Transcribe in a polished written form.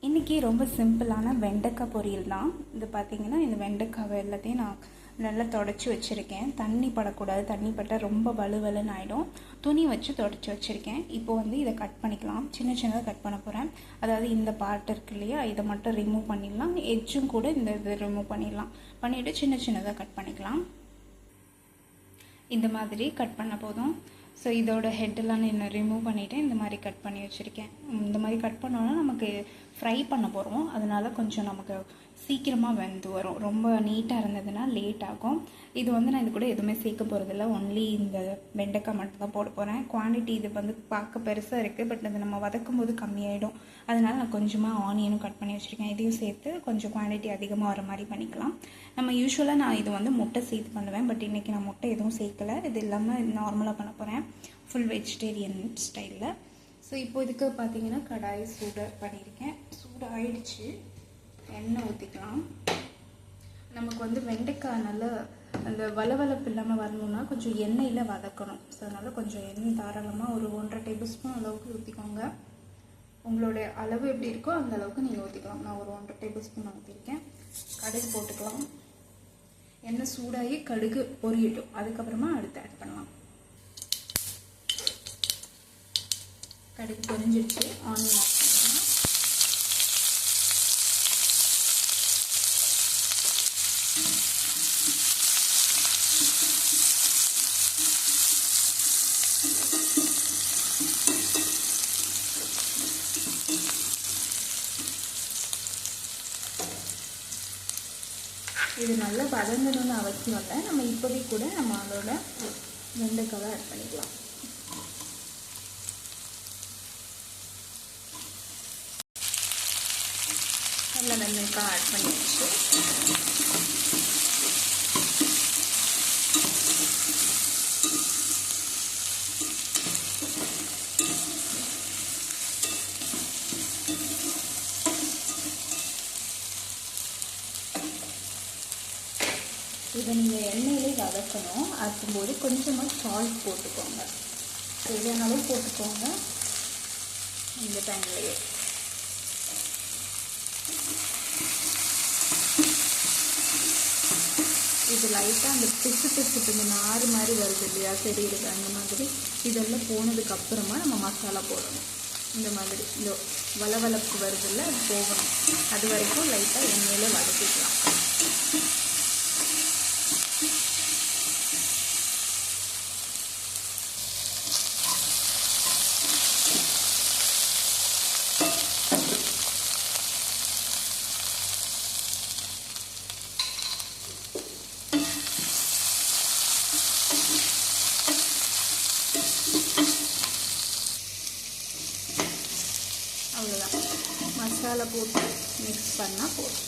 இன்றைக்கி ரொம்ப சிம்பிளான வெண்டைக்காய் பொரியல் தான். இது பார்த்திங்கன்னா இந்த வெண்டைக்காவை எல்லாத்தையும் நான் நல்லா தொடச்சி வச்சுருக்கேன். தண்ணி படக்கூடாது, தண்ணி பட்டால் ரொம்ப வலுவலுன்னு ஆகிடும். துணி வச்சு தொடச்சி வச்சுருக்கேன். இப்போ இதை கட் பண்ணிக்கலாம். சின்ன சின்னதாக கட் பண்ண போகிறேன். அதாவது இந்த பார்ட் இருக்கு இல்லையா, இதை மட்டும் ரிமூவ் பண்ணிடலாம். எட்ஜும் கூட இந்த இது ரிமூவ் பண்ணிடலாம். பண்ணிவிட்டு சின்ன சின்னதாக கட் பண்ணிக்கலாம். இந்த மாதிரி கட் பண்ண போதும். ஸோ இதோட ஹெட்டெல்லாம் நான் ரிமூவ் பண்ணிவிட்டு இந்த மாதிரி கட் பண்ணி வச்சுருக்கேன். இந்த மாதிரி கட் பண்ணோன்னா நமக்கு ஃப்ரை பண்ண போகிறோம். அதனால் கொஞ்சம் நமக்கு சீக்கிரமாக வெந்து வரும். ரொம்ப நீட்டாக இருந்ததுன்னா லேட் ஆகும். இது நான் இது கூட எதுவுமே சேர்க்க போகிறதில்ல. ஒன்லி இந்த வெண்டைக்காய் மட்டும் தான் போட போகிறேன். குவான்டிட்டி இது பார்க்க பெருசாக இருக்குது, பட் அது நம்ம வதக்கும் போது கம்மியாயிடும். அதனால் நான் கொஞ்சமாக ஆனியனும் கட் பண்ணி வச்சுருக்கேன். இதையும் சேர்த்து கொஞ்சம் குவான்டிட்டி அதிகமாக வர மாதிரி பண்ணிக்கலாம். நம்ம யூஸ்வலாக நான் இது முட்டை சேர்த்து பண்ணுவேன், பட் இன்றைக்கி நான் முட்டை எதுவும் சேர்க்கலை. இது இல்லாமல் நார்மலாக பண்ண போகிறேன், ஃபுல் வெஜிடேரியன் ஸ்டைலில். ஸோ இப்போ இதுக்கு பார்த்தீங்கன்னா கடாய் சூடு பண்ணியிருக்கேன். சூடு ஆயிடுச்சு. எண்ணெய் ஊற்றிக்கலாம். நமக்கு வெண்டைக்காய் நல்லா அந்த வளவளப்பு இல்லாமல் வரணுன்னா கொஞ்சம் எண்ணெயில் வதக்கணும். ஸோ அதனால் கொஞ்சம் எண்ணெய் தாராளமாக ஒரு 1.5 டேபிள் ஸ்பூன் அளவுக்கு ஊற்றிக்கோங்க. உங்களுடைய அளவு எப்படி இருக்கோ அந்த அளவுக்கு நீங்கள் ஊற்றிக்கலாம். நான் ஒரு 1.5 டேபிள் ஸ்பூன் ஊற்றிருக்கேன். கடுகு போட்டுக்கலாம். எண்ணெய் சூடாகி கடுகு பொரியட்டும். அதுக்கப்புறமா அடுத்து ஆட் பண்ணலாம். கடுகு பொரிஞ்சிடுச்சு. ஆனியன் ஆட் பண்ணிக்கலாம். இது நல்லா வதங்கணும்னு அவசியம் இல்லை. நம்ம இப்போதைக்கு கூட நம்ம அதோட வெண்டைக்காவை ஆட் பண்ணிக்கலாம். நல்லா வெண்டைக்காய் ஆட் பண்ணிடுச்சு. இதை நீங்கள் எண்ணெயிலே வதக்கணும். அதுக்கும்போது கொஞ்சமாக சால்ட் போட்டுக்கோங்க. தேவையான அளவு போட்டுக்கோங்க இந்த டைம்லேயே. இது லைட்டாக அந்த பிசு இந்த நார் மாதிரி வருது இல்லையா, தெரியுது அந்த மாதிரி. இதெல்லாம் போனதுக்கப்புறமா நம்ம மசாலா போடணும். இந்த மாதிரி இந்த வளவளப்பு வருது இல்லை, அது போகணும். அது வரைக்கும் லைட்டாக எண்ணெயில் வதக்கிக்கலாம். அவ்வளோதான். மசாலா போட்டு மிக்ஸ் பண்ணால் போதும்.